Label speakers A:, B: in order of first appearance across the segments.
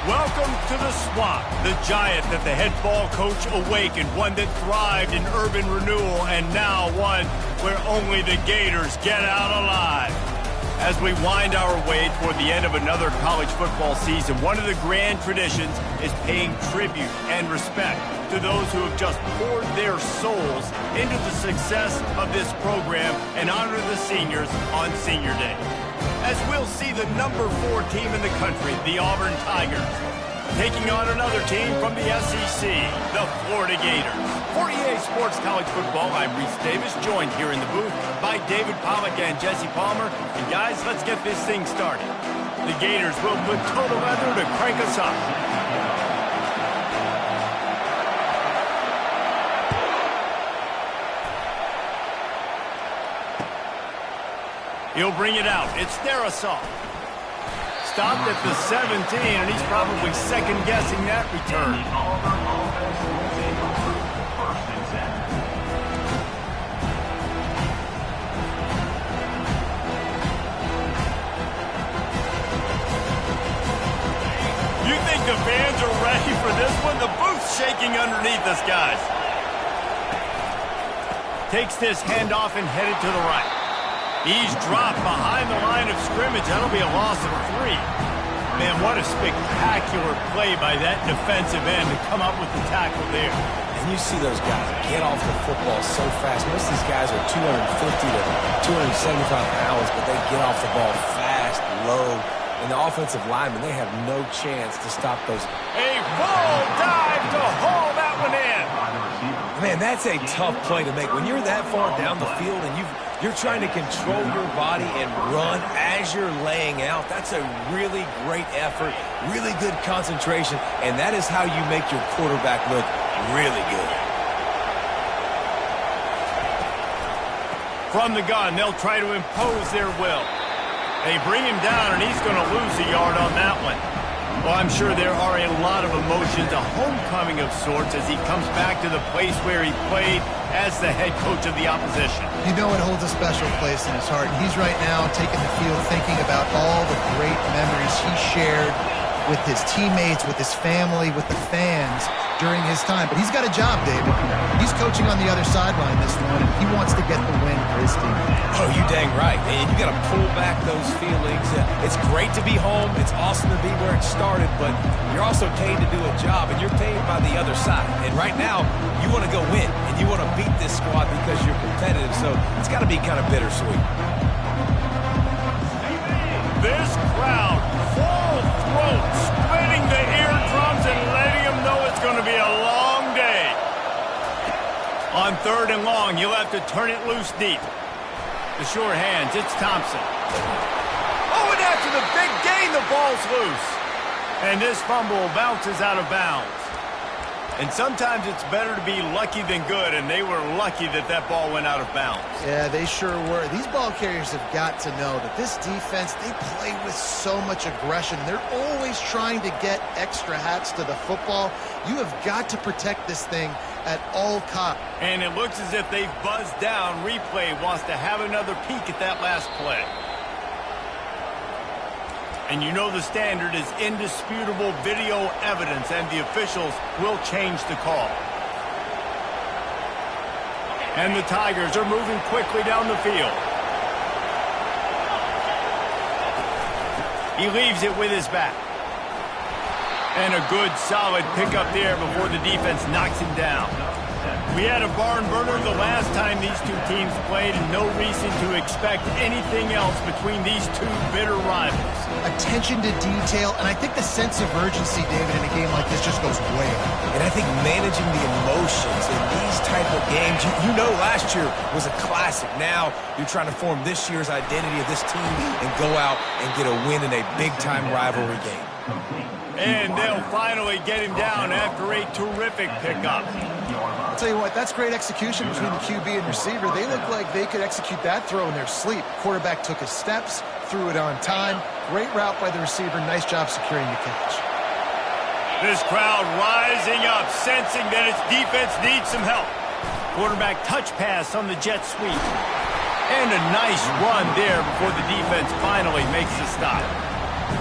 A: Welcome to the swamp, the giant that the head ball coach awakened, one that thrived in urban renewal, and now one where only the Gators get out alive. As we wind our way toward the end of another college football season, one of the grand traditions is paying tribute and respect to those who have just poured their souls into the success of this program and honor the seniors on Senior Day. As we'll see the number 4 team in the country, the Auburn Tigers, taking on another team from the SEC, the Florida Gators. For EA Sports College Football, I'm Reese Davis, joined here in the booth by David Pollack and Jesse Palmer. And guys, let's get this thing started. The Gators will put total weather to crank us up. He'll bring it out. It's Darasaw. Stopped at the 17, and he's probably second-guessing that return. You think the fans are ready for this one? The booth's shaking underneath us, guys. Takes this handoff and headed to the right. He's dropped behind the line of scrimmage. That'll be a loss of 3. Man, what a spectacular play by that defensive end to come up with the tackle there.
B: And you see those guys get off the football so fast. Most of these guys are 250 to 275 pounds, but they get off the ball fast, low. And the offensive linemen, they have no chance to stop those.
A: A full dive to haul that one in.
B: Man, that's a tough play to make. When you're that far down the field and you're trying to control your body and run as you're laying out, that's a really great effort, really good concentration, and that is how you make your quarterback look really good.
A: From the gun, they'll try to impose their will. They bring him down, and he's going to lose a yard on that one. Well, I'm sure there are a lot of emotions, a homecoming of sorts, as he comes back to the place where he played as the head coach of the opposition.
C: You know it holds a special place in his heart. He's right now taking the field thinking about all the great memories he shared with his teammates, with his family, with the fans during his time. But he's got a job, David. He's coaching on the other sideline this one, and he wants to get the win for his team.
B: Oh, you dang right. And you got to pull back those feelings. It's great to be home. It's awesome to be where it started, but you're also paid to do a job, and you're paid by the other side. And right now, you want to go win, and you want to beat this squad because you're competitive, so it's got to be kind of bittersweet.
A: This crowd, full throat, splitting the eardrums and letting them know it's going to be a long day. On 3rd and long, you'll have to turn it loose deep. The sure hands, it's Thompson. Oh, and after the big gain, the ball's loose. And this fumble bounces out of bounds. And sometimes it's better to be lucky than good, and they were lucky that that ball went out of bounds.
C: Yeah, they sure were. These ball carriers have got to know that this defense, they play with so much aggression. They're always trying to get extra hats to the football. You have got to protect this thing at all costs.
A: And it looks as if they've buzzed down. Replay wants to have another peek at that last play. And you know the standard is indisputable video evidence, and the officials will change the call. And the Tigers are moving quickly down the field. He leaves it with his back. And a good, solid pickup there before the defense knocks him down. We had a barn burner the last time these two teams played, and no reason to expect anything else between these two bitter rivals.
C: Attention to detail, and I think the sense of urgency, David, in a game like this just goes way up.
B: And I think managing the emotions in these type of games, you know last year was a classic. Now you're trying to form this year's identity of this team and go out and get a win in a big-time rivalry game.
A: And they'll finally get him down after a terrific pickup.
C: I'll tell you what, that's great execution between the QB and receiver. They look like they could execute that throw in their sleep. Quarterback took his steps, threw it on time. Great route by the receiver. Nice job securing the catch.
A: This crowd rising up, sensing that its defense needs some help. Quarterback touch pass on the jet sweep. And a nice run there before the defense finally makes the stop.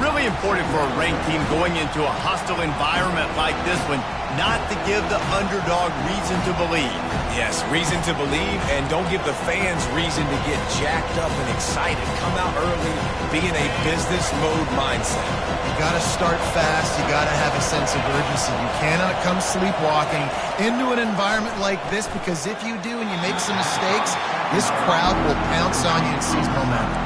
A: Really important for a ranked team going into a hostile environment like this one not to give the underdog reason to believe.
B: Yes, reason to believe, and don't give the fans reason to get jacked up and excited. Come out early, be in a business mode mindset.
C: You got to start fast. You got to have a sense of urgency. You cannot come sleepwalking into an environment like this, because if you do and you make some mistakes, this crowd will pounce on you and seize momentum.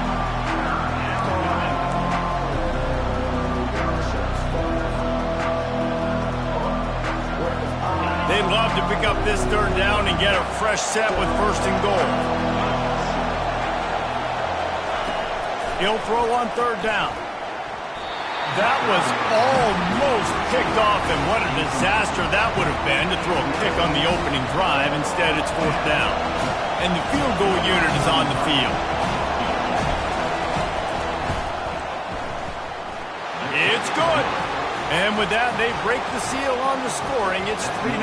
A: They'd love to pick up this third down and get a fresh set with 1st and goal. He'll throw on 3rd down. That was almost picked off, and what a disaster that would have been to throw a pick on the opening drive. Instead, it's 4th down. And the field goal unit is on the field. It's good. And with that, they break the seal on the scoring. It's 3-0.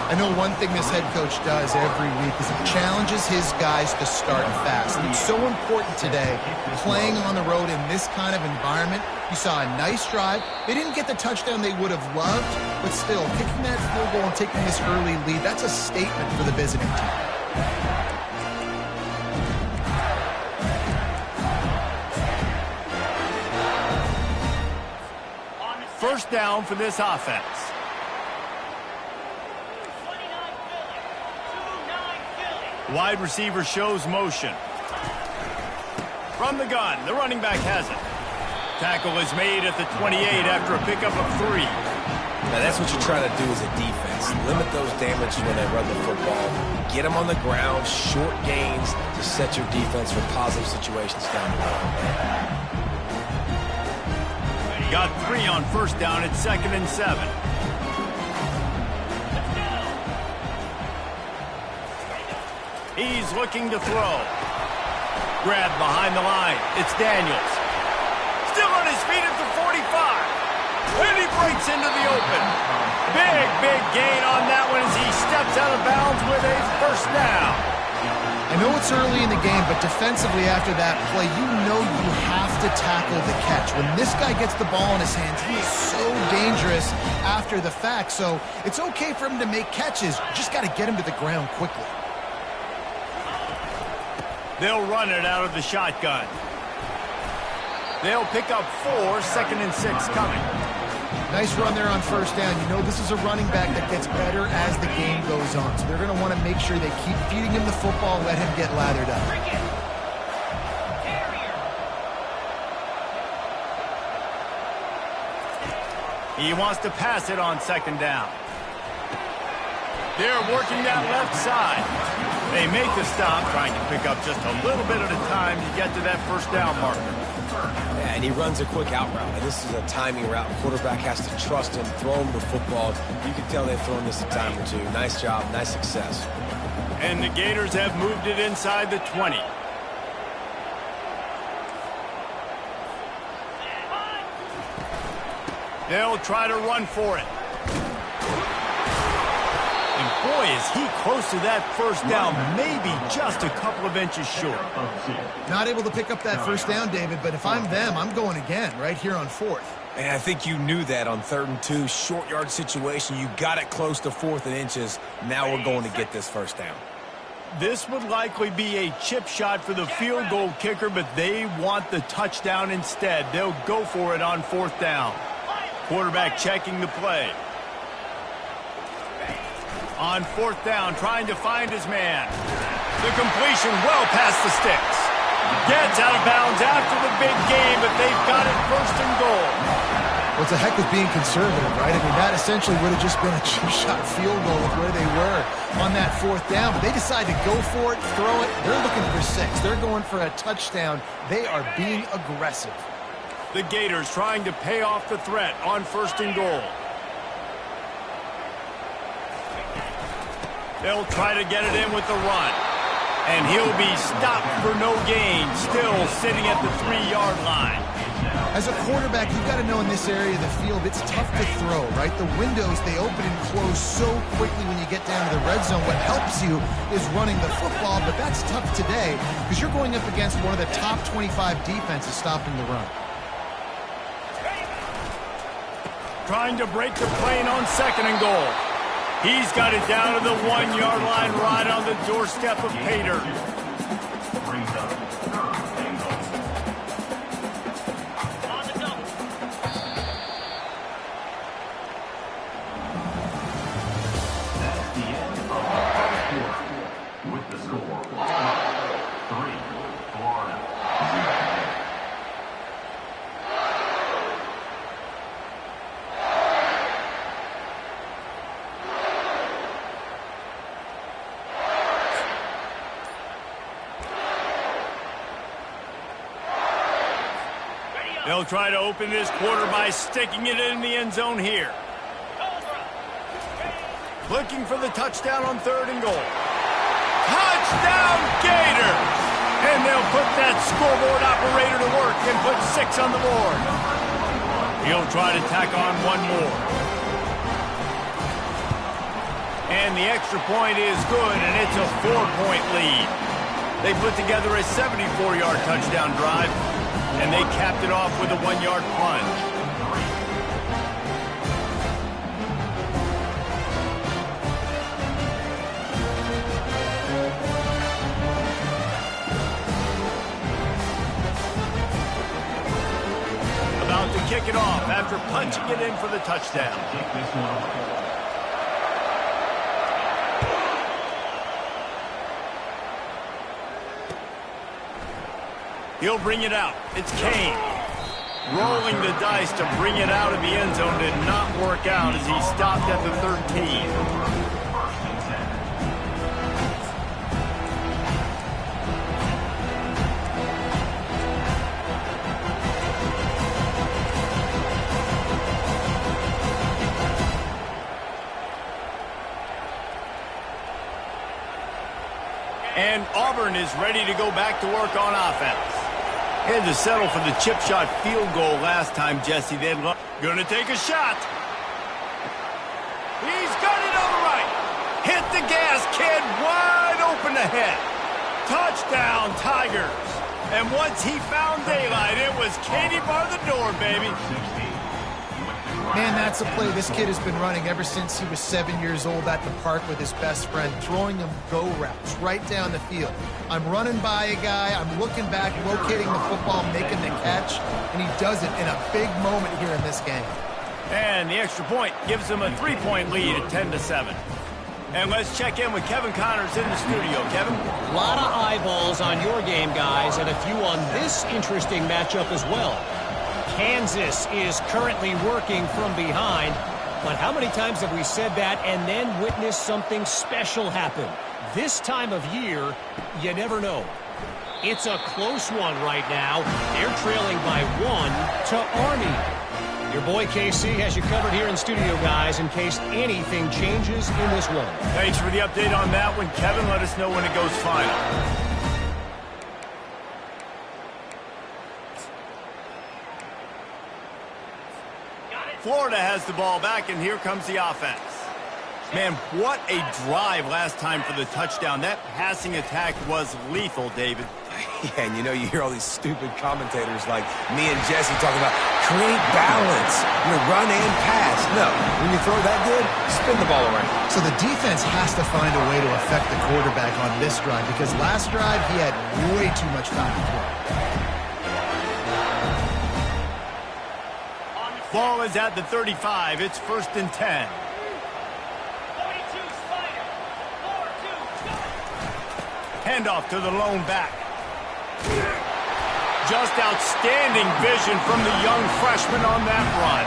C: I know one thing this head coach does every week is he challenges his guys to start fast. And it's so important today, playing on the road in this kind of environment. You saw a nice drive. They didn't get the touchdown they would have loved, but still, kicking that field goal and taking this early lead, that's a statement for the visiting team.
A: First down for this offense. Wide receiver shows motion. From the gun, the running back has it. Tackle is made at the 28 after a pickup of 3.
B: Now that's what you try to do as a defense. Limit those damages when they run the football. Get them on the ground, short gains to set your defense for positive situations down the road.
A: Got 3 on 1st down. It's 2nd and 7. He's looking to throw. Grabbed behind the line. It's Daniels. Still on his feet at the 45. And he breaks into the open. Big gain on that one as he steps out of bounds with a 1st down.
C: I know it's early in the game, but defensively after that play, you know you have to tackle the catch. When this guy gets the ball in his hands, he is so dangerous after the fact. So it's okay for him to make catches. You just got to get him to the ground quickly.
A: They'll run it out of the shotgun. They'll pick up 4, 2nd and 6 coming.
C: Nice run there on 1st down. You know this is a running back that gets better as the game goes on. So they're going to want to make sure they keep feeding him the football and let him get lathered up.
A: He wants to pass it on 2nd down. They're working that left side. They make the stop, trying to pick up just a little bit at a time to get to that 1st down marker.
B: Yeah, and he runs a quick out route. And this is a timing route. Quarterback has to trust him, throw him the football. You can tell they've thrown this a time or two. Nice job, nice success.
A: And the Gators have moved it inside the 20. They'll try to run for it. And boy, is he close to that 1st down, maybe just a couple of inches short.
C: Not able to pick up that 1st down, David, but if I'm them, I'm going again right here on 4th.
B: And I think you knew that on 3rd and 2, short yard situation. You got it close to 4th and inches. Now we're going to get this 1st down.
A: This would likely be a chip shot for the field goal kicker, but they want the touchdown instead. They'll go for it on 4th down. Quarterback checking the play. On 4th down, trying to find his man. The completion well past the sticks. Gets out of bounds after the big game, but they've got it 1st and goal.
C: Well, it's a heck of being conservative, right? I mean, that essentially would have just been a chip-shot field goal with where they were on that 4th down. But they decide to go for it, throw it. They're looking for 6. They're going for a touchdown. They are being aggressive.
A: The Gators trying to pay off the threat on 1st and goal. They'll try to get it in with the run. And he'll be stopped for no gain, still sitting at the 3-yard line.
C: As a quarterback, you've got to know in this area of the field, it's tough to throw, right? The windows, they open and close so quickly when you get down to the red zone. What helps you is running the football, but that's tough today because you're going up against one of the top 25 defenses stopping the run.
A: trying to break the plane on 2nd and goal. He's got it down to the 1-yard line right on the doorstep of Pater. They'll try to open this quarter by sticking it in the end zone here. Looking for the touchdown on 3rd and goal. Touchdown Gators! And they'll put that scoreboard operator to work and put 6 on the board. He'll try to tack on one more. And the extra point is good, and it's a 4-point lead. They put together a 74-yard touchdown drive, and they capped it off with a 1-yard plunge. About to kick it off after punching it in for the touchdown. He'll bring it out. It's Kane. Rolling the dice to bring it out of the end zone did not work out as he stopped at the 13. And Auburn is ready to go back to work on offense. Had to settle for the chip shot field goal last time, Jesse. They're gonna take a shot. He's got it on the right. Hit the gas, kid. Wide open ahead. Touchdown, Tigers. And once he found daylight, it was Katie bar the door, baby.
C: Man, that's a play this kid has been running ever since he was 7 years old at the park with his best friend, throwing him go routes right down the field. I'm running by a guy, I'm looking back, locating the football, making the catch, and he does it in a big moment here in this game.
A: And the extra point gives them a 3-point lead at 10-7. And let's check in with Kevin Connors in the studio. Kevin?
D: A lot of eyeballs on your game, guys, and a few on this interesting matchup as well. Kansas is currently working from behind, but how many times have we said that and then witnessed something special happen? This time of year, you never know. It's a close one right now. They're trailing by 1 to Army. Your boy KC has you covered here in studio, guys, in case anything changes in this one.
A: Thanks for the update on that one, Kevin. Let us know when it goes final. Florida has the ball back, and here comes the offense. Man, what a drive last time for the touchdown. That passing attack was lethal, David.
B: Yeah, and you know, you hear all these stupid commentators like me and Jesse talking about create balance, run and pass. No, when you throw that good, spin the ball around.
C: So the defense has to find a way to affect the quarterback on this drive, because last drive he had way too much time to throw.
A: Ball is at the 35. It's 1st and 10. Handoff to the lone back. Just outstanding vision from the young freshman on that run.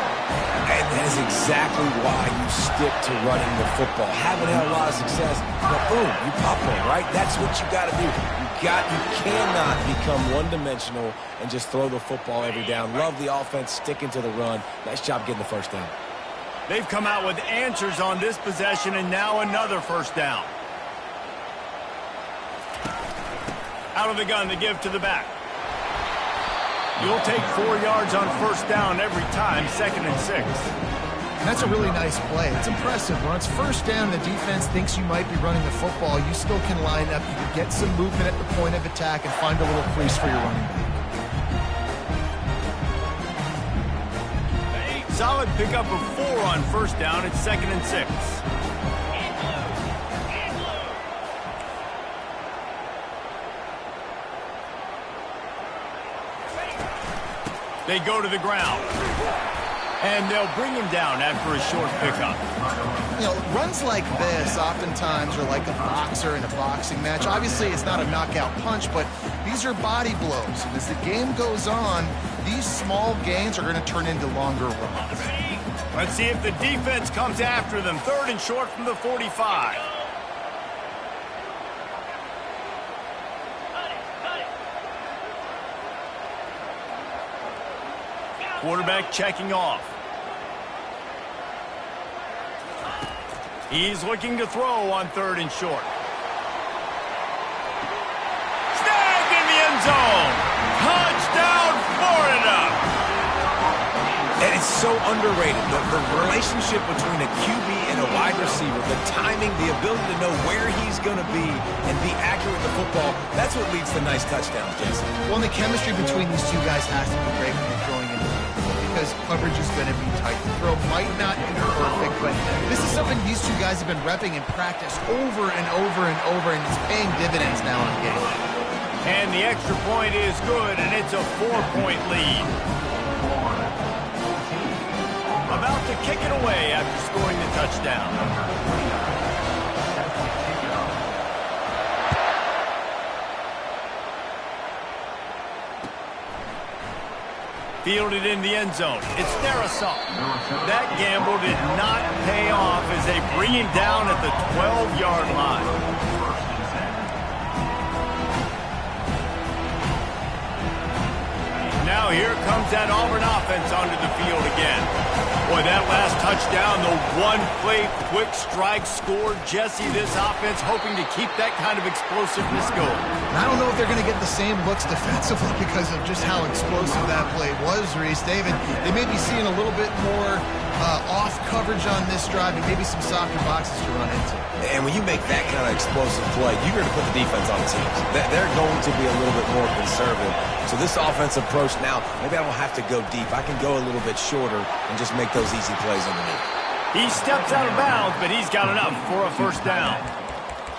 B: And that is exactly why you stick to running the football. Haven't had a lot of success, but boom, you pop one, right? That's what you got to do. You cannot become one-dimensional and just throw the football every down. Love the offense, sticking to the run. Nice job getting the first down.
A: They've come out with answers on this possession, and now another first down. Out of the gun to give to the back. You'll take 4 yards on first down every time, 2nd and 6.
C: That's a really nice play. It's impressive. When it's first down, the defense thinks you might be running the football. You still can line up. You can get some movement at the point of attack and find a little crease for your running back.
A: solid pickup of 4 on first down. It's 2nd and 6. They go to the ground. And they'll bring him down after a short pickup.
C: You know, runs like this oftentimes are like a boxer in a boxing match. Obviously, it's not a knockout punch, but these are body blows. And as the game goes on, these small gains are going to turn into longer runs.
A: Let's see if the defense comes after them. 3rd and short from the 45. Quarterback checking off. He's looking to throw on 3rd and short. Snagged in the end zone. Touchdown, Florida.
B: And it's so underrated. The relationship between a QB and a wide receiver, the timing, the ability to know where he's going to be and be accurate with the football, that's what leads to nice touchdowns, Jesse.
C: Well, and the chemistry between these two guys has to be great when you're throwing into the field because coverage is going to be tight. The throw might not be perfect, but this is something these two guys have been repping in practice over and over and over, and it's paying dividends now in game.
A: And the extra point is good, and it's a 4-point lead. About to kick it away after scoring the touchdown. Fielded in the end zone. It's Darasol. That gamble did not pay off as they bring him down at the 12-yard line. Now here comes that Auburn offense onto the field again. Boy, that last touchdown, the one-play quick strike score. Jesse, this offense hoping to keep that kind of explosiveness going.
C: And I don't know if they're going to get the same looks defensively because of just how explosive that play was, Reese. David, they may be seeing a little bit more off coverage on this drive and maybe some softer boxes to run into.
B: And when you make that kind of explosive play, you're going to put the defense on the teams. They're going to be a little bit more conservative. So this offensive approach now, maybe I don't have to go deep. I can go a little bit shorter and just make those easy plays underneath.
A: He steps out of bounds, but he's got enough for a first down.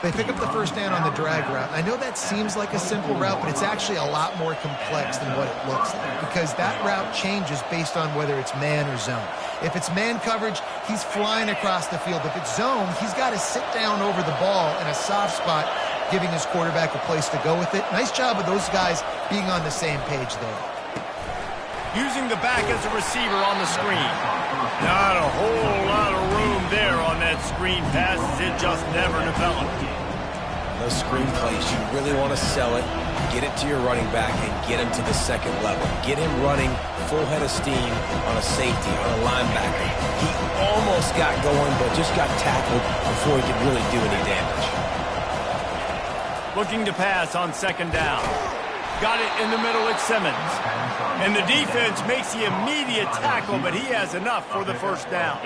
C: They pick up the first down on the drag route. I know that seems like a simple route, but it's actually a lot more complex than what it looks like because that route changes based on whether it's man or zone. If it's man coverage, he's flying across the field. If it's zone, he's got to sit down over the ball in a soft spot, giving his quarterback a place to go with it. Nice job of those guys being on the same page there.
A: Using the back as a receiver on the screen. Not a whole lot of room there on that screen pass as it just never developed.
B: Those screen plays, you really want to sell it, get it to your running back, and get him to the second level. Get him running full head of steam on a safety, on a linebacker. He almost got going, but just got tackled before he could really do any damage.
A: Looking to pass on 2nd down. Got it in the middle at Simmons. And the defense makes the immediate tackle, but he has enough for the first down.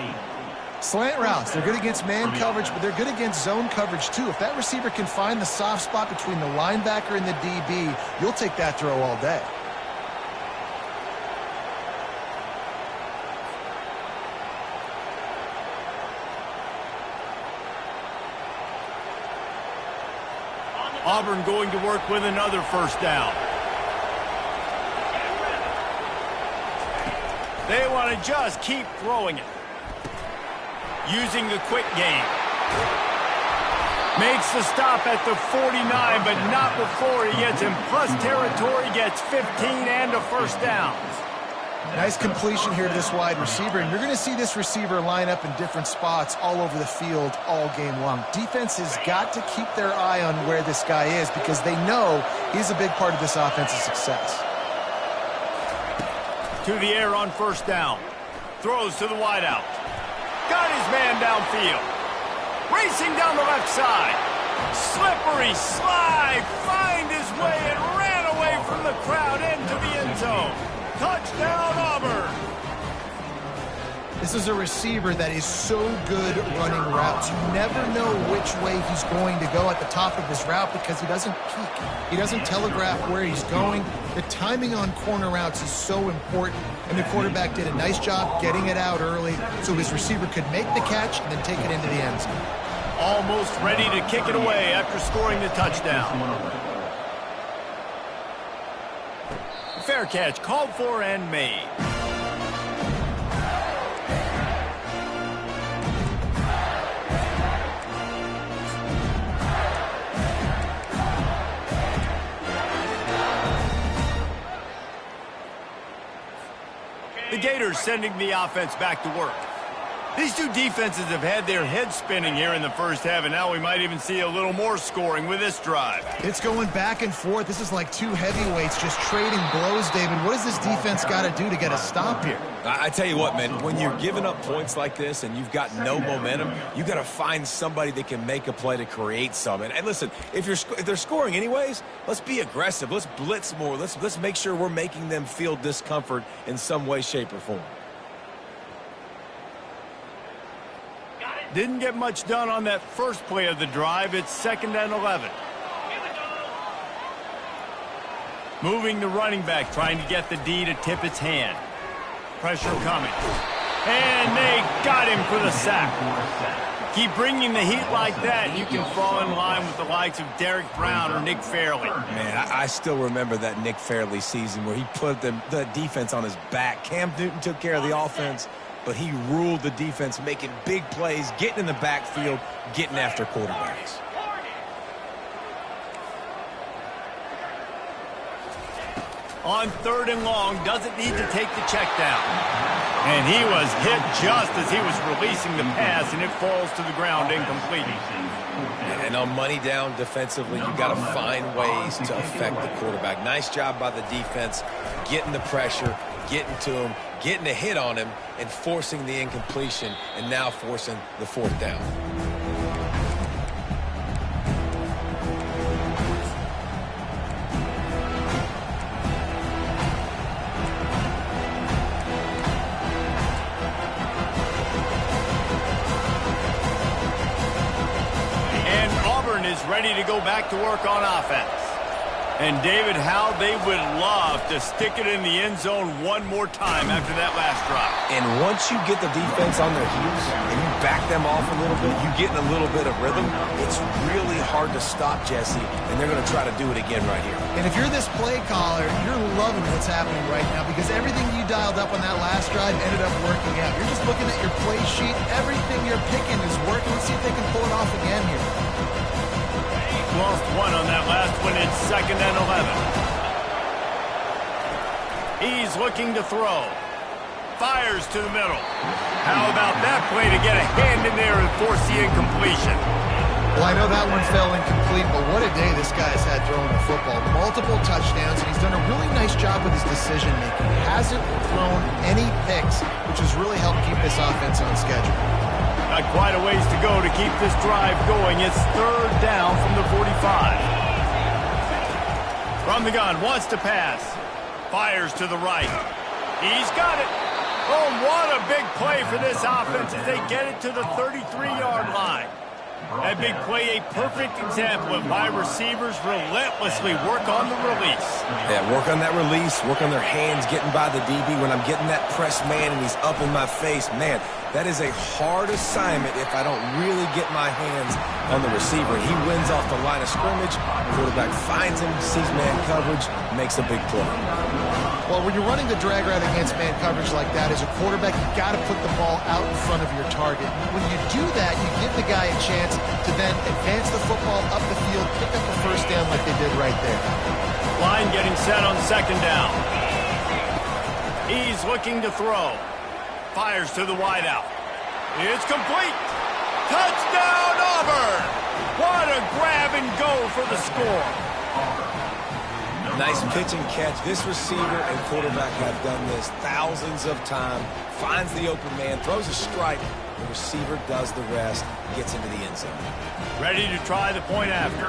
C: Slant routes, they're good against man coverage, but they're good against zone coverage too. If that receiver can find the soft spot between the linebacker and the DB, you'll take that throw all day.
A: Auburn going to work with another first down. They want to just keep throwing it. Using the quick game. Makes the stop at the 49, but not before he gets in plus territory, gets 15 and a first down.
C: Nice completion here to this wide receiver, and you're going to see this receiver line up in different spots all over the field all game long. Defense has got to keep their eye on where this guy is because they know he's a big part of this offense's success.
A: To the air on first down. Throws to the wideout. Got his man downfield. Racing down the left side. Slippery slide. Find his way and ran away from the crowd into the end zone. Touchdown, Auburn.
C: This is a receiver that is so good running routes. You never know which way he's going to go at the top of his route because he doesn't peek. He doesn't telegraph where he's going. The timing on corner routes is so important, and the quarterback did a nice job getting it out early so his receiver could make the catch and then take it into the end zone.
A: Almost ready to kick it away after scoring the touchdown. Fair catch called for and made. The Gators sending the offense back to work. These two defenses have had their heads spinning here in the first half, and now we might even see a little more scoring with this drive.
C: It's going back and forth. This is like two heavyweights just trading blows, David. What does this defense got to do to get a stop here?
B: I tell you what, man, when you're giving up points like this and you've got no momentum, you got to find somebody that can make a play to create some. And listen, if they're scoring anyways, let's be aggressive. Let's blitz more. Let's make sure we're making them feel discomfort in some way, shape, or form.
A: Didn't get much done on that first play of the drive. It's 2nd and 11. Moving the running back, trying to get the D to tip its hand. Pressure coming. And they got him for the sack. Keep bringing the heat like that, and you can fall in line with the likes of Derek Brown or Nick Fairley.
B: Man, I still remember that Nick Fairley season where he put the defense on his back. Cam Newton took care of the offense, but he ruled the defense, making big plays, getting in the backfield, getting after quarterbacks.
A: On 3rd and long, doesn't need to take the check down. And he was hit just as he was releasing the pass, and it falls to the ground incomplete.
B: And on money down defensively, you've got to find ways to affect the quarterback. Nice job by the defense, getting the pressure, getting to him, getting a hit on him, and forcing the incompletion, and now forcing the 4th down.
A: And Auburn is ready to go back to work on offense. And, David, how they would love to stick it in the end zone one more time after that last drive.
B: And once you get the defense on their heels and you back them off a little bit, you get in a little bit of rhythm, it's really hard to stop Jesse, and they're going to try to do it again right here.
C: And if you're this play caller, you're loving what's happening right now because everything you dialed up on that last drive ended up working out. You're just looking at your play sheet. Everything you're picking is working. Let's see if they can pull it off again here.
A: Lost one on that last one. It's 2nd and 11. He's looking to throw. Fires to the middle. How about that play to get a hand in there and force the incompletion?
C: Well, I know that one fell incomplete, but what a day this guy's had throwing the football. Multiple touchdowns, and he's done a really nice job with his decision-making. He hasn't thrown any picks, which has really helped keep this offense on schedule.
A: Got quite a ways to go to keep this drive going. It's 3rd down from the 45. From the gun, wants to pass. Fires to the right. He's got it. Oh, what a big play for this offense as they get it to the 33-yard line. That big play, a perfect example of why receivers relentlessly work on the release.
B: Yeah, work on that release, work on their hands, getting by the DB. When I'm getting that press man and he's up in my face, man, that is a hard assignment if I don't really get my hands on the receiver. He wins off the line of scrimmage. Quarterback finds him, sees man coverage, makes a big play.
C: Well, when you're running the drag route against man coverage like that, as a quarterback, you got to put the ball out in front of your target. When you do that, you give the guy a chance to then advance the football up the field, pick up the first down like they did right there.
A: Line getting set on 2nd down. He's looking to throw. Fires to the wideout. It's complete. Touchdown, Auburn! What a grab and go for the score.
B: Nice pitch and catch. This receiver and quarterback have done this thousands of times. Finds the open man, throws a strike. The receiver does the rest, gets into the end zone.
A: Ready to try the point after.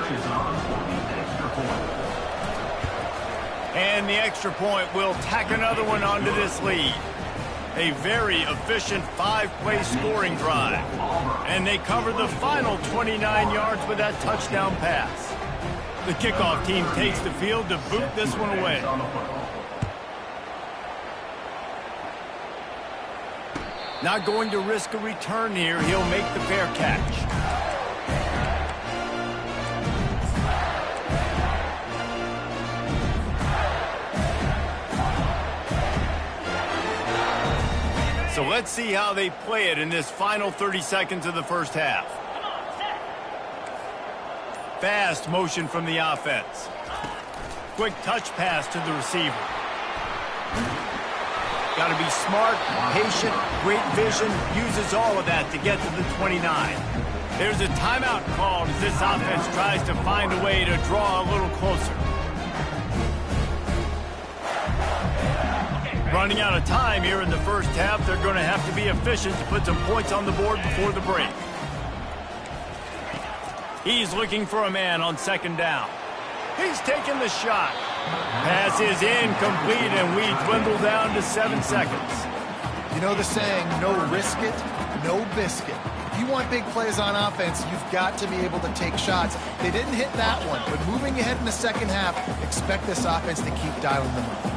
A: And the extra point will tack another one onto this lead. A very efficient 5-play scoring drive. And they cover the final 29 yards with that touchdown pass. The kickoff team takes the field to boot this one away. Not going to risk a return here. He'll make the fair catch. So let's see how they play it in this final 30 seconds of the first half. Fast motion from the offense. Quick touch pass to the receiver. Got to be smart, patient, great vision, uses all of that to get to the 29. There's a timeout called as this offense tries to find a way to draw a little closer. Running out of time here in the first half, they're going to have to be efficient to put some points on the board before the break. He's looking for a man on second down. He's taking the shot. Pass is incomplete, and we dwindle down to 7 seconds.
C: You know the saying, no risk it, no biscuit. If you want big plays on offense, you've got to be able to take shots. They didn't hit that one, but moving ahead in the second half, expect this offense to keep dialing them up.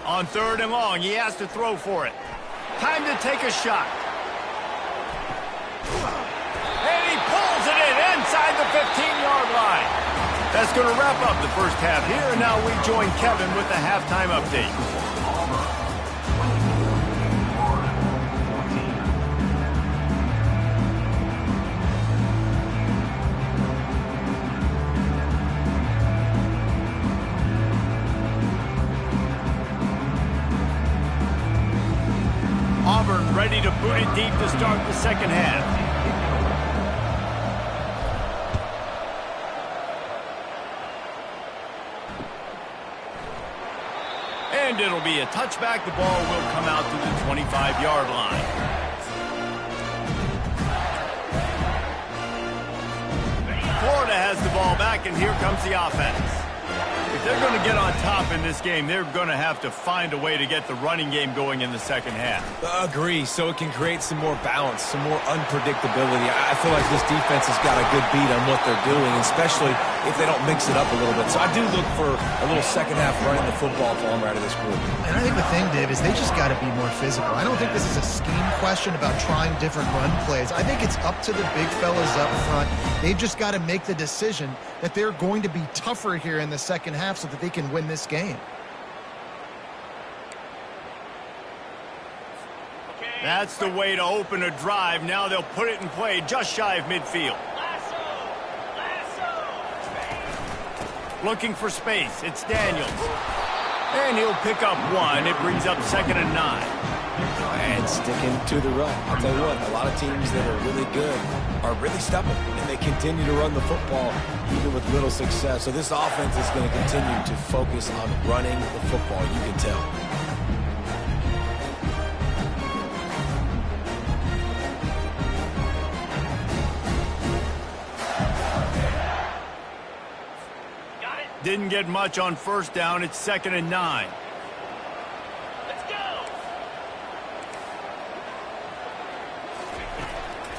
A: On 3rd and long, he has to throw for it. Time to take a shot. And he pulls it in inside the 15-yard line. That's going to wrap up the first half here, and now we join Kevin with the halftime update. Auburn ready to boot it deep to start the second half. And it'll be a touchback. The ball will come out to the 25-yard line. Florida has the ball back, and here comes the offense. If they're going to get on top in this game, they're going to have to find a way to get the running game going in the second half.
B: Agree, so it can create some more balance, some more unpredictability. I feel like this defense has got a good beat on what they're doing, especially if they don't mix it up a little bit. So I do look for a little second half running the football for them out of this group.
C: And I think the thing, Dave, is they just got to be more physical. I don't think this is a scheme question about trying different run plays. I think it's up to the big fellas up front. They've just got to make the decision that they're going to be tougher here in the second half so that they can win this game.
A: That's the way to open a drive. Now they'll put it in play just shy of midfield. Looking for space. It's Daniels. And he'll pick up one. It brings up 2nd and 9.
B: And sticking to the run. I'll tell you what, a lot of teams that are really good are really stubborn, and they continue to run the football even with little success. So this offense is going to continue to focus on running the football, you can tell.
A: Didn't get much on first down. It's 2nd and 9.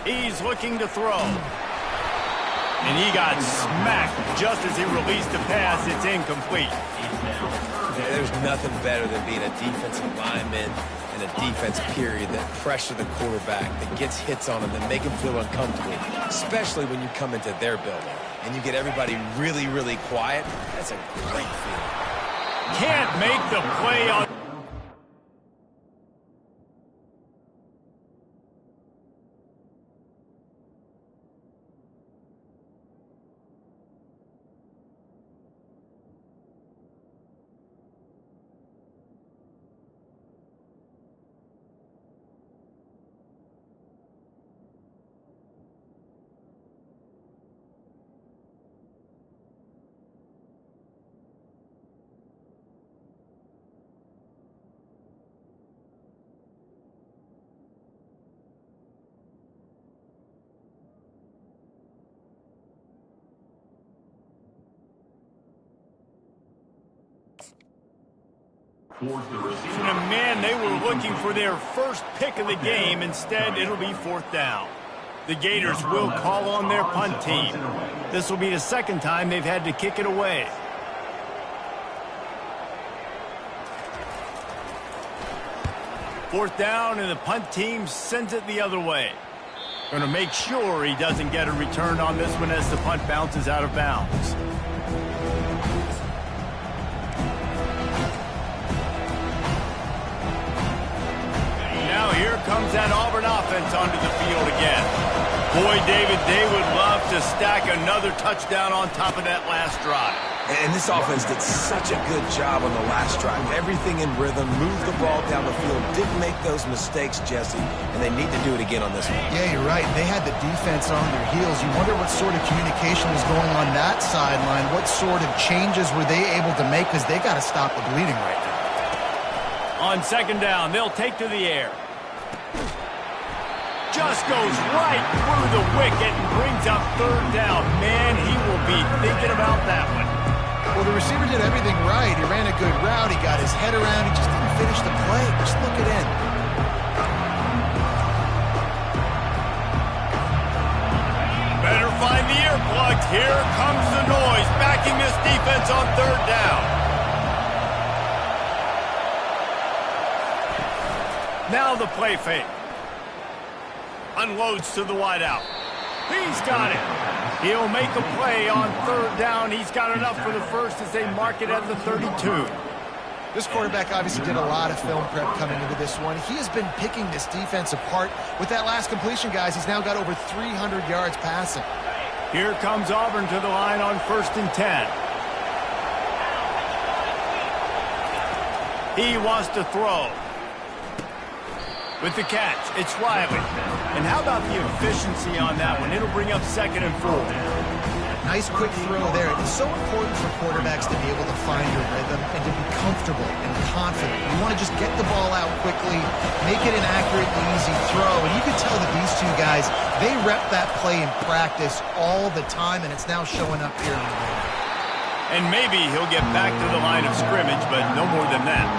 A: He's looking to throw. And he got smacked just as he released the pass. It's incomplete.
B: There's nothing better than being a defensive lineman and a defense period that pressure the quarterback, that gets hits on him, that make him feel uncomfortable, especially when you come into their building and you get everybody really, really quiet. That's a great feeling.
A: Can't make the play on... And man, they were looking for their first pick of the game. Instead, it'll be 4th down. The Gators will call on their punt team. This will be the second time they've had to kick it away. Fourth down, and the punt team sends it the other way. Going to make sure he doesn't get a return on this one as the punt bounces out of bounds. Now here comes that Auburn offense onto the field again. Boy, David, they would love to stack another touchdown on top of that last drive.
B: And this offense did such a good job on the last drive. Everything in rhythm, moved the ball down the field, didn't make those mistakes, Jesse, and they need to do it again on this one.
C: Yeah, you're right. They had the defense on their heels. You wonder what sort of communication was going on that sideline. What sort of changes were they able to make, because they got to stop the bleeding right now.
A: On 2nd down, they'll take to the air. Just goes right through the wicket and brings up 3rd down. Man, he will be thinking about that one.
C: Well, the receiver did everything right. He ran a good route. He got his head around. He just didn't finish the play. Just look it in.
A: Better find the earplugs. Here comes the noise, backing this defense on 3rd down. Now the play fake. Unloads to the wideout. He's got it. He'll make a play on 3rd down. He's got enough for the first as they mark it at the 32.
C: This quarterback obviously did a lot of film prep coming into this one. He has been picking this defense apart. With that last completion, guys, he's now got over 300 yards passing.
A: Here comes Auburn to the line on 1st and 10. He wants to throw. With the catch, it's Riley. And how about the efficiency on that one? It'll bring up 2nd and 4.
C: Nice quick throw there. It's so important for quarterbacks to be able to find your rhythm and to be comfortable and confident. You want to just get the ball out quickly, make it an accurate, easy throw. And you can tell that these two guys, they rep that play in practice all the time, and it's now showing up here in the game.
A: And maybe he'll get back to the line of scrimmage, but no more than that.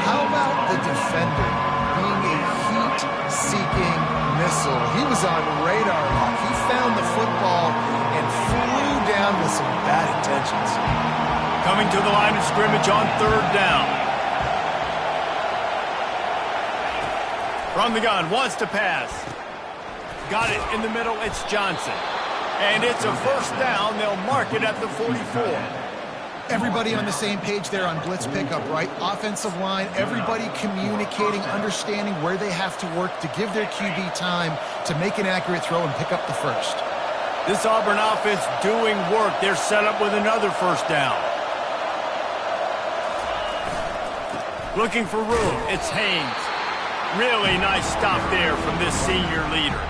C: How about the defender being a heat-seeking missile? He was on radar lock. He found the football and flew down with some bad intentions.
A: Coming to the line of scrimmage on 3rd down. From the gun, wants to pass. Got it in the middle, it's Johnson. And it's a 1st down. They'll mark it at the 44.
C: Everybody on the same page there on blitz pickup, right? Offensive line, everybody communicating, understanding where they have to work to give their QB time to make an accurate throw and pick up the first.
A: This Auburn offense doing work. They're set up with another 1st down. Looking for room. It's Haynes. Really nice stop there from this senior leader.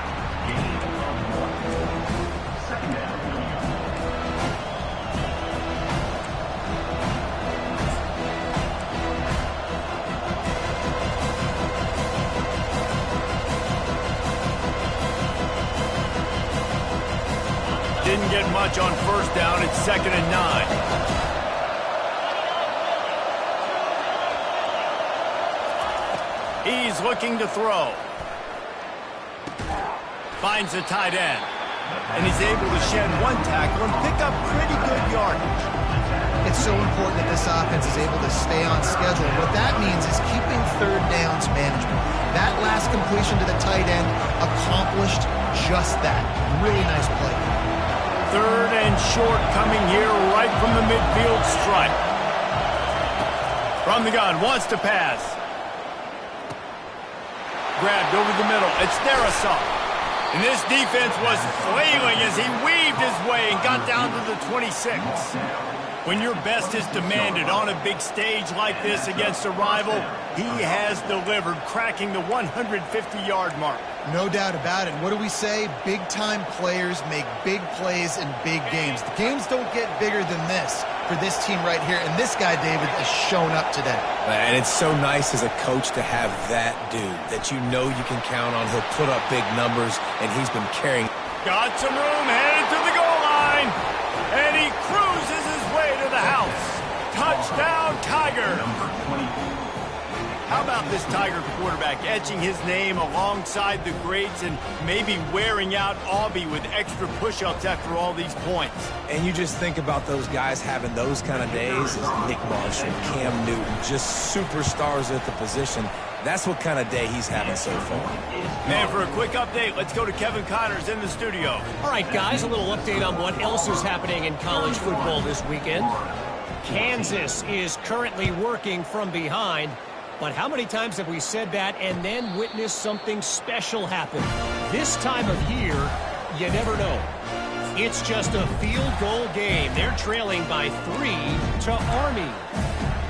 A: Didn't get much on 1st down. It's 2nd and 9. He's looking to throw. Finds the tight end. And he's able to shed one tackle and pick up pretty good yardage.
C: It's so important that this offense is able to stay on schedule. What that means is keeping 3rd downs management. That last completion to the tight end accomplished just that. Really nice play.
A: 3rd and short coming here right from the midfield stripe. From the gun, wants to pass. Grabbed over the middle. It's Darisaw. And this defense was flailing as he weaved his way and got down to the 26. When your best is demanded on a big stage like this against a rival, he has delivered, cracking the 150-yard mark.
C: No doubt about it. What do we say? Big-time players make big plays in big games. The games don't get bigger than this for this team right here, and this guy, David, has shown up today.
B: And it's so nice as a coach to have that dude that you know you can count on. He'll put up big numbers, and he's been carrying.
A: Got some room, headed to the goal line, and he cruises his way to the house. Touchdown. Touchdown, Tiger! How about this Tiger quarterback etching his name alongside the greats and maybe wearing out Auburn with extra push-ups after all these points?
B: And you just think about those guys having those kind of days as Nick Marshall, Cam Newton, just superstars at the position. That's what kind of day he's having so far.
A: And for a quick update, let's go to Kevin Connors in the studio.
D: All right, guys, a little update on what else is happening in college football this weekend. Kansas is currently working from behind. But how many times have we said that and then witnessed something special happen? This time of year, you never know. It's just a field goal game. They're trailing by 3 to Army.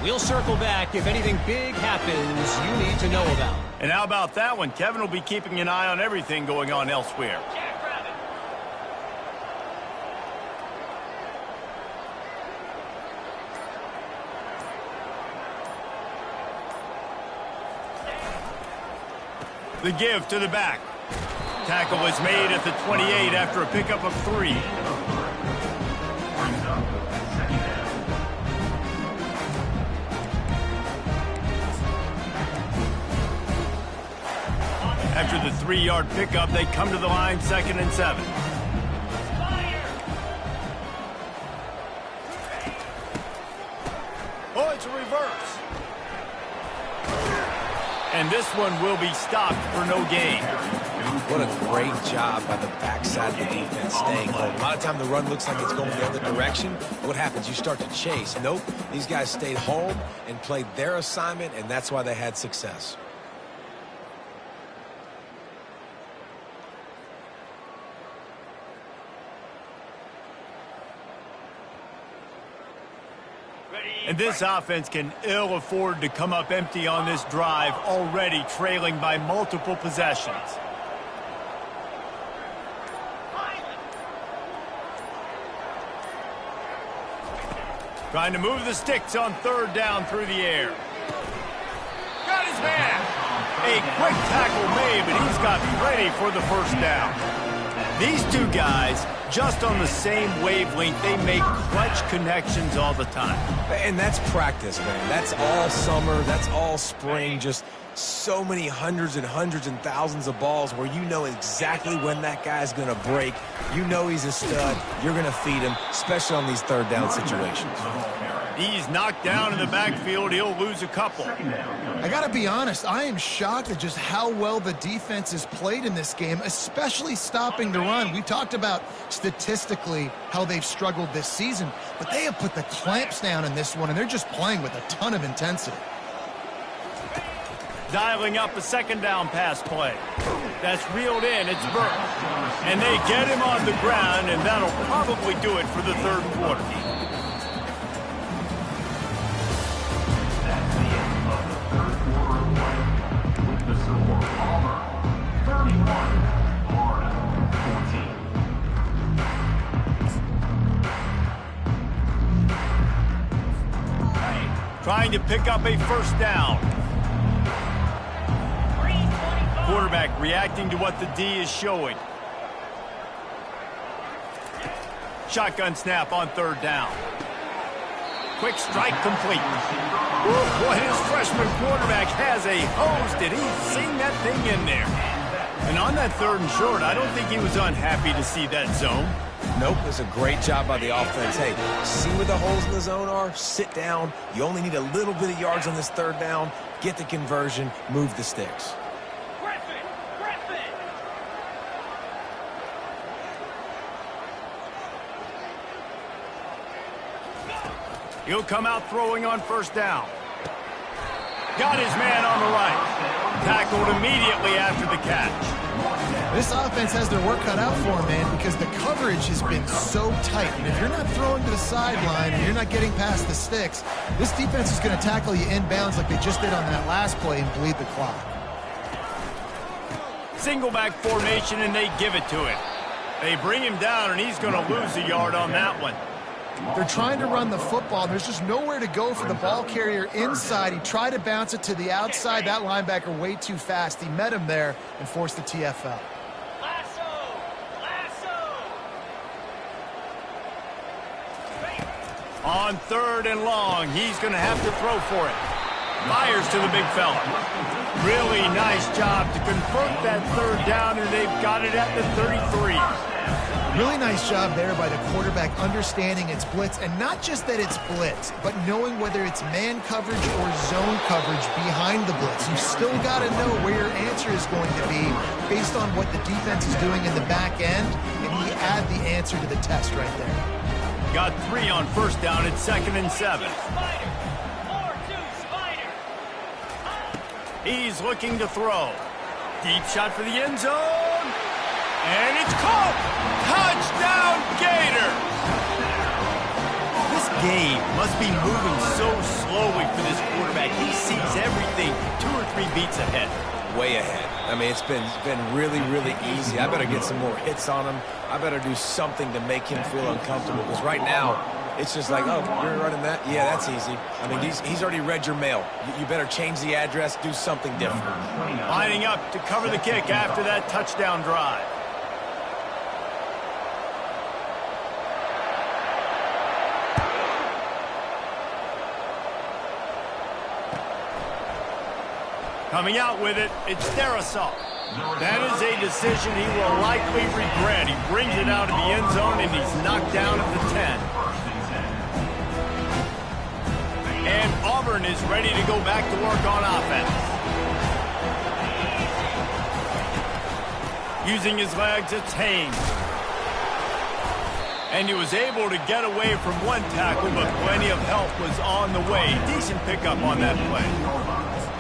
D: We'll circle back if anything big happens you need to know about.
A: And how about that one? Kevin will be keeping an eye on everything going on elsewhere. The give to the back. Tackle is made at the 28 after a pickup of 3. After the 3-yard pickup, they come to the line 2nd and 7. Oh, it's a reverse. And this one will be stopped for no gain.
B: What a great job by the backside of the defense staying home. A lot of time the run looks like it's going the other direction. What happens? You start to chase. Nope. These guys stayed home and played their assignment, and that's why they had success.
A: And this offense can ill afford to come up empty on this drive, already trailing by multiple possessions. Trying to move the sticks on 3rd down through the air. Got his man. A quick tackle made, but he's got plenty for the 1st down. These two guys, just on the same wavelength, they make clutch connections all the time.
B: And that's practice, man. That's all summer. That's all spring. Just so many hundreds and hundreds and thousands of balls where you know exactly when that guy's going to break. You know he's a stud. You're going to feed him, especially on these 3rd down situations.
A: He's knocked down in the backfield. He'll lose a couple.
C: I got to be honest, I am shocked at just how well the defense has played in this game, especially stopping the run. We talked about statistically how they've struggled this season, but they have put the clamps down in this one, and they're just playing with a ton of intensity.
A: Dialing up a 2nd down pass play. That's reeled in. It's Burke. And they get him on the ground, and that'll probably do it for the 3rd quarter. Trying to pick up a 1st down. Quarterback reacting to what the D is showing. Shotgun snap on 3rd down. Quick strike complete. Boy, his freshman quarterback has a hose. Did he sing that thing in there? And on that 3rd and short, I don't think he was unhappy to see that zone.
B: Nope, it's a great job by the offense. Hey, see where the holes in the zone are? Sit down. You only need a little bit of yards on this 3rd down. Get the conversion. Move the sticks.
A: He'll come out throwing on 1st down. Got his man on the right. Tackled immediately after the catch.
C: This offense has their work cut out for them, man, because the coverage has been so tight. And if you're not throwing to the sideline and you're not getting past the sticks, this defense is going to tackle you inbounds like they just did on that last play and bleed the clock.
A: Single back formation, and they give it to him. They bring him down, and he's going to lose a yard on that one.
C: They're trying to run the football. There's just nowhere to go for the ball carrier inside. He tried to bounce it to the outside. That linebacker way too fast. He met him there and forced the TFL.
A: On 3rd and long, he's going to have to throw for it. Fires to the big fella. Really nice job to convert that 3rd down, and they've got it at the 33.
C: Really nice job there by the quarterback understanding it's blitz, and not just that it's blitz, but knowing whether it's man coverage or zone coverage behind the blitz. You still got to know where your answer is going to be based on what the defense is doing in the back end, and he add the answer to the test right there.
A: Got 3 on 1st down at 2nd and 7. He's looking to throw. Deep shot for the end zone. And it's caught. Touchdown, Gators. This game must be moving so slowly for this quarterback. He sees everything 2 or 3 beats ahead.
B: Way ahead. I mean, it's been really, really easy. I better get some more hits on him. I better do something to make him feel uncomfortable, because right now, it's just like, oh, you're running that? Yeah, that's easy. I mean, he's already read your mail. You better change the address, do something different.
A: Lining up to cover the kick after that touchdown drive. Coming out with it, it's Darisaw. That is a decision he will likely regret. He brings it out of the end zone, and he's knocked down at the 10. And Auburn is ready to go back to work on offense. Using his legs, it's Haynes. And he was able to get away from one tackle, but plenty of help was on the way. Decent pickup on that play.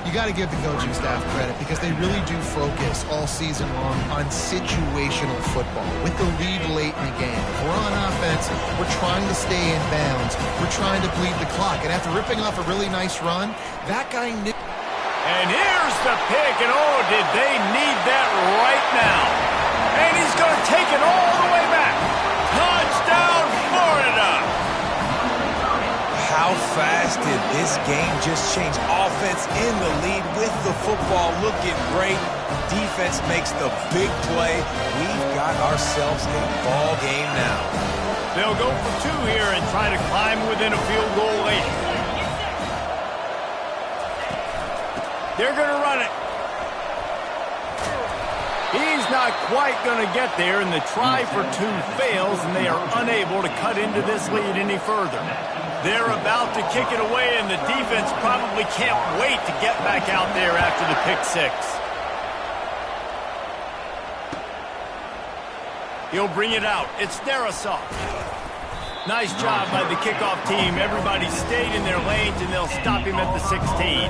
C: You got to give the coaching staff credit, because they really do focus all season long on situational football with the lead late in the game. If we're on offense, we're trying to stay in bounds. We're trying to bleed the clock. And after ripping off a really nice run, that guy knew.
A: And here's the pick, and oh, did they need that right now. And he's going to take it all the way back. Touchdown, Florida!
B: How fast did this game just change? Offense in the lead with the football, looking great. Defense makes the big play. We've got ourselves a ball game now.
A: They'll go for 2 here and try to climb within a field goal late. They're going to run it. He's not quite going to get there, and the try for 2 fails, and they are unable to cut into this lead any further. They're about to kick it away, and the defense probably can't wait to get back out there after the pick 6. He'll bring it out. It's Darisaw. Nice job by the kickoff team. Everybody stayed in their lanes, and they'll stop him at the 16.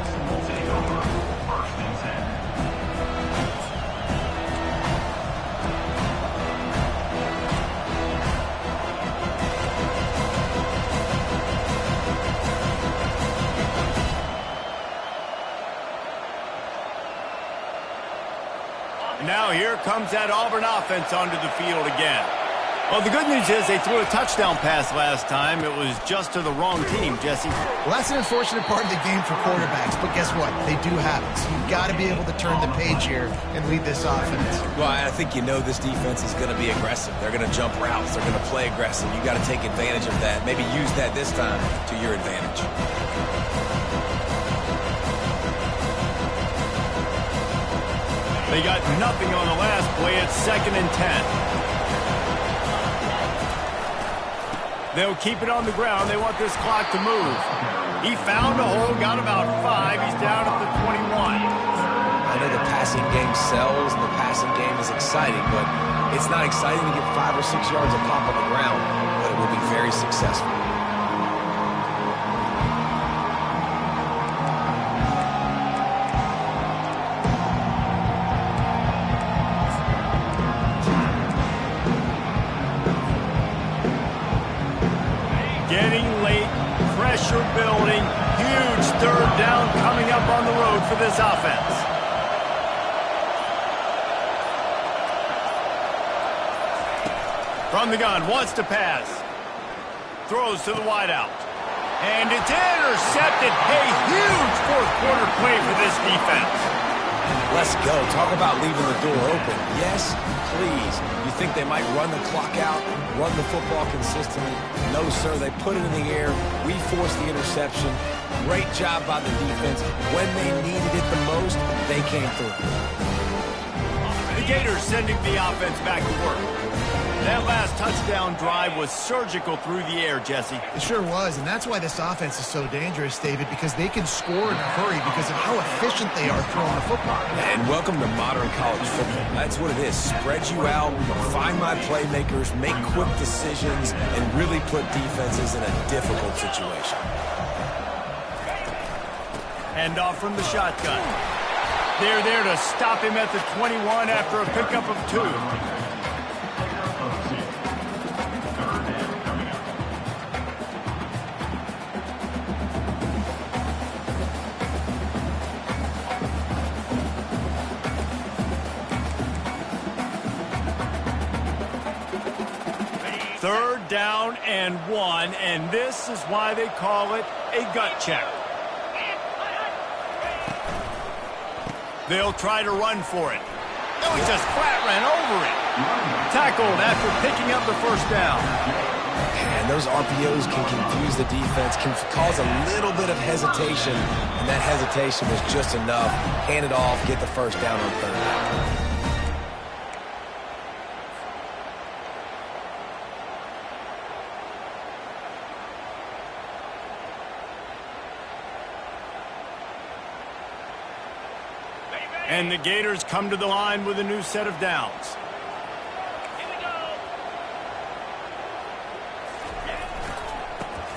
A: Now here comes that Auburn offense onto the field again. Well, the good news is they threw a touchdown pass last time. It was just to the wrong team, Jesse.
C: Well, that's an unfortunate part of the game for quarterbacks, but guess what? They do have it. So you've got to be able to turn the page here and lead this offense.
B: Well, I think you know this defense is going to be aggressive. They're going to jump routes. They're going to play aggressive. You got to take advantage of that. Maybe use that this time to your advantage.
A: They got nothing on the last play. It's 2nd and 10. They'll keep it on the ground. They want this clock to move. He found a hole, got about 5. He's down at the 21.
B: I know the passing game sells and the passing game is exciting, but it's not exciting to get 5 or 6 yards of pop on the ground, but it will be very successful.
A: Getting late, pressure building, huge 3rd down coming up on the road for this offense. From the gun, wants to pass. Throws to the wideout. And it's intercepted. A huge 4th quarter play for this defense.
B: Let's go. Talk about leaving the door open. Yes, please. You think they might run the clock out, run the football consistently? No, sir. They put it in the air. We forced the interception. Great job by the defense. When they needed it the most, they came through.
A: The Gators sending the offense back to work. That last touchdown drive was surgical through the air, Jesse.
C: It sure was, and that's why this offense is so dangerous, David, because they can score in a hurry because of how efficient they are throwing the football.
B: And welcome to modern college football. That's what it is. Spread you out, find my playmakers, make quick decisions, and really put defenses in a difficult situation.
A: Hand off from the shotgun. They're there to stop him at the 21 after a pickup of 2. Third down and 1, and this is why they call it a gut check. They'll try to run for it. Oh, he just flat ran over it. Tackled after picking up the first down.
B: And those RPOs can confuse the defense, can cause a little bit of hesitation, and that hesitation was just enough. Hand it off, get the first down on third down.
A: And the Gators come to the line with a new set of downs.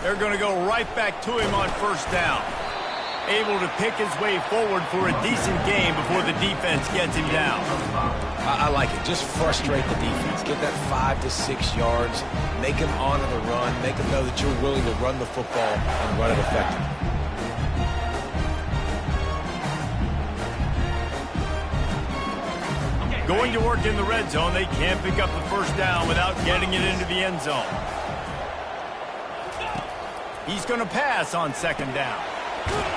A: They're going to go right back to him on first down. Able to pick his way forward for a decent game before the defense gets him down.
B: I like it. Just frustrate the defense. Get that 5 to 6 yards. Make them honor the run. Make them know that you're willing to run the football and run it effectively.
A: Going to work in the red zone, they can't pick up the first down without getting it into the end zone. He's going to pass on second down.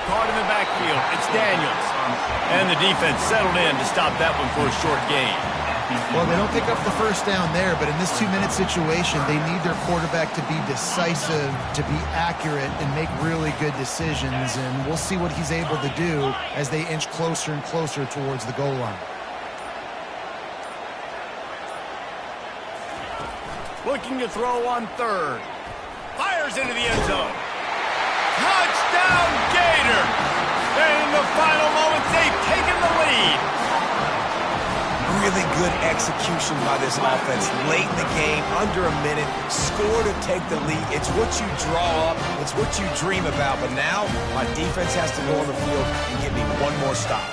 A: Caught in the backfield. It's Daniels. And the defense settled in to stop that one for a short gain.
C: Well, they don't pick up the first down there, but in this 2-minute situation, they need their quarterback to be decisive, to be accurate, and make really good decisions. And we'll see what he's able to do as they inch closer and closer towards the goal line.
A: Looking to throw on third. Fires into the end zone. Touchdown, Gator! And in the final moments, they've taken the lead.
B: Really good execution by this offense. Late in the game, under a minute, score to take the lead. It's what you draw up. It's what you dream about. But now, my defense has to go on the field and give me one more stop.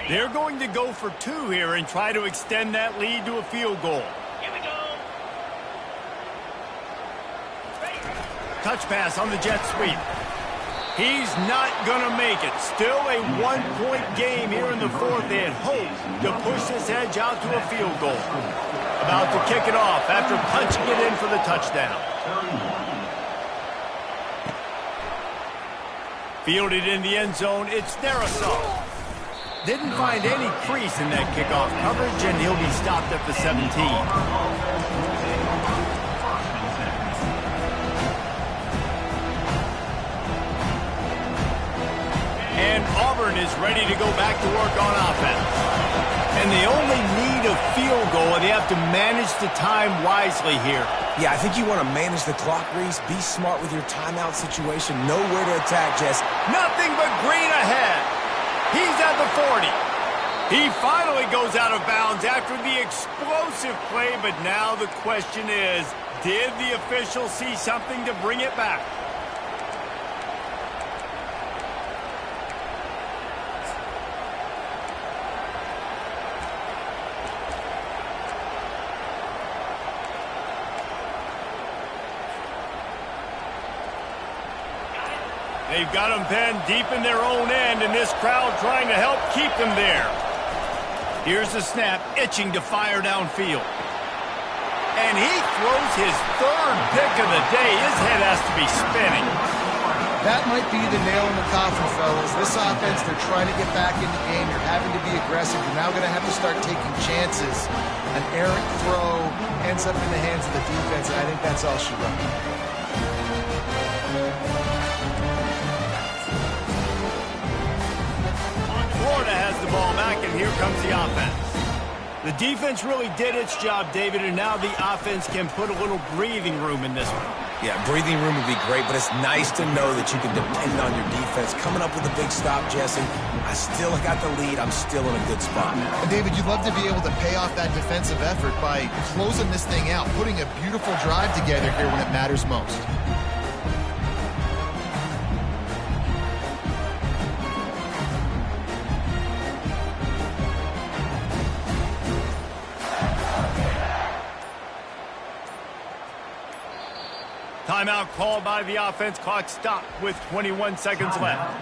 A: They're going to go for 2 here and try to extend that lead to a field goal.
E: Here we go.
A: Touch pass on the jet sweep. He's not going to make it. Still a 1-point game here in the fourth. They had hoped to push this edge out to a field goal. About to kick it off after punching it in for the touchdown. Fielded in the end zone, it's Darisaw. Didn't find any crease in that kickoff coverage, and he'll be stopped at the 17. And Auburn is ready to go back to work on offense. And they only need a field goal, and they have to manage the time wisely here.
B: Yeah, I think you want to manage the clock, Reese. Be smart with your timeout situation. Know where to attack, Jess.
A: Nothing but green ahead. He's at the 40. He finally goes out of bounds after the explosive play, but now the question is, did the official see something to bring it back? They've got them pinned deep in their own end, and this crowd trying to help keep them there. Here's the snap, itching to fire downfield. And he throws his third pick of the day. His head has to be spinning.
E: That might be the nail in the coffin, fellas. This offense, they're trying to get back in the game. You're having to be aggressive. You're now going to have to start taking chances. An errant throw ends up in the hands of the defense, and I think that's all she wrote.
A: Florida has the ball back, and here comes the offense. The defense really did its job, David, and now the offense can put a little breathing room in this one.
B: Yeah, breathing room would be great, but it's nice to know that you can depend on your defense. Coming up with a big stop, Jesse. I still got the lead. I'm still in a good spot.
C: And David, you'd love to be able to pay off that defensive effort by closing this thing out, putting a beautiful drive together here when it matters most.
A: Timeout called by the offense. Clock stopped with 21 seconds left.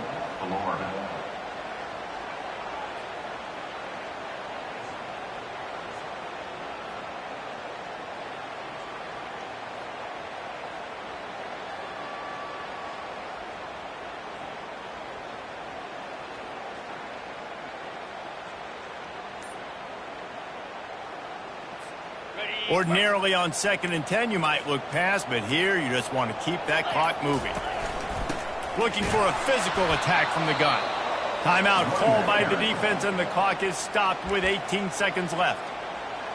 A: Ordinarily on 2nd and 10, you might look past, but here you just want to keep that clock moving. Looking for a physical attack from the gun. Timeout called by the defense, and the clock is stopped with 18 seconds left.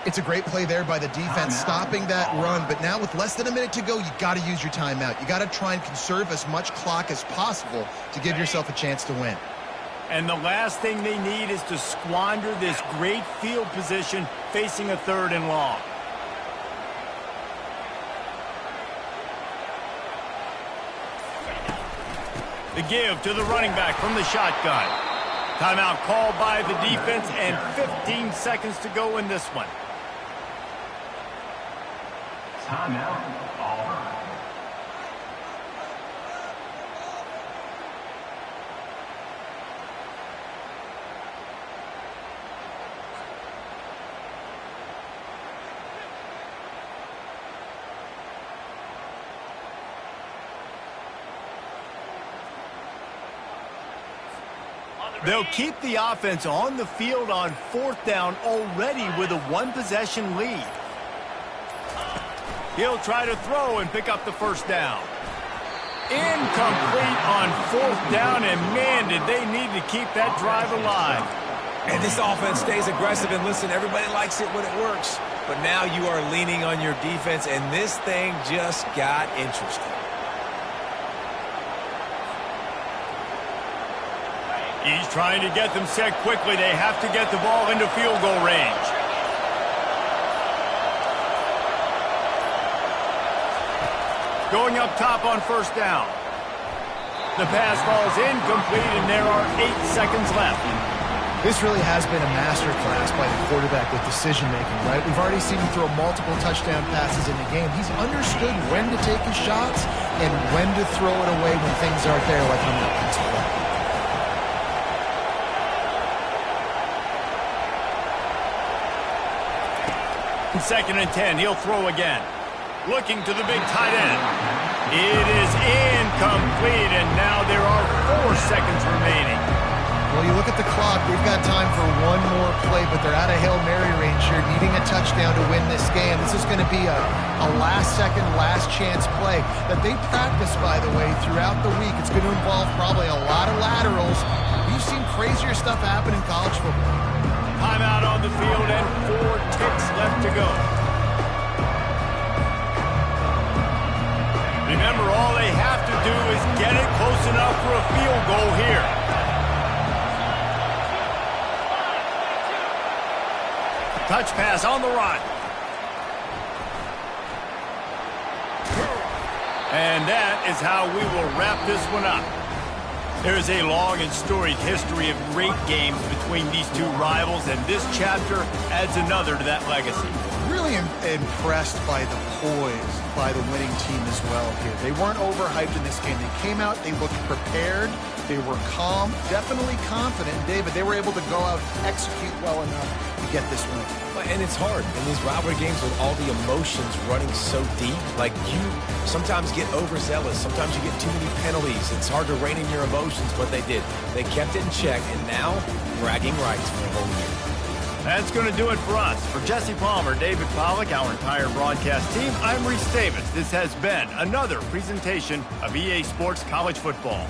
C: It's a great play there by the defense, stopping that run, but now with less than a minute to go, you got to use your timeout. You got to try and conserve as much clock as possible to give yourself a chance to win.
A: And the last thing they need is to squander this great field position facing a 3rd and long. The give to the running back from the shotgun. Timeout called by the defense, and 15 seconds to go in this one.
F: Timeout, Auburn.
A: They'll keep the offense on the field on 4th down already with a 1-possession lead. He'll try to throw and pick up the 1st down. Incomplete on 4th down, and man, did they need to keep that drive alive.
B: And this offense stays aggressive, and listen, everybody likes it when it works. But now you are leaning on your defense, and this thing just got interesting.
A: He's trying to get them set quickly. They have to get the ball into field goal range. Going up top on 1st down. The pass falls incomplete, and there are 8 seconds left.
C: This really has been a masterclass by the quarterback with decision-making, right? We've already seen him throw multiple touchdown passes in the game. He's understood when to take his shots and when to throw it away when things aren't there, like on that pass play.
A: 2nd and 10, he'll throw again. Looking to the big tight end. It is incomplete, and now there are 4 seconds remaining.
C: Well, you look at the clock, we've got time for one more play, but they're out of Hail Mary range here, needing a touchdown to win this game. This is going to be a last-second, last-chance play that they practice, by the way, throughout the week. It's going to involve probably a lot of laterals. We've seen crazier stuff happen in college football.
A: Timeout on the field, and 4 ticks left to go. Remember, all they have to do is get it close enough for a field goal here. Touch pass on the run. And that is how we will wrap this one up. There is a long and storied history of great games between these two rivals, and this chapter adds another to that legacy.
C: Really really impressed by the poise by the winning team as well here. They weren't overhyped in this game. They came out, they looked prepared, they were calm, definitely confident. And David, they were able to go out and execute well enough to get this win.
B: And it's hard in these rivalry games with all the emotions running so deep. Like, you sometimes get overzealous. Sometimes you get too many penalties. It's hard to rein in your emotions, but they did. They kept it in check, and now bragging rights for a whole year.
A: That's going to do it for us. For Jesse Palmer, David Pollack, our entire broadcast team, I'm Reese Davis. This has been another presentation of EA Sports College Football.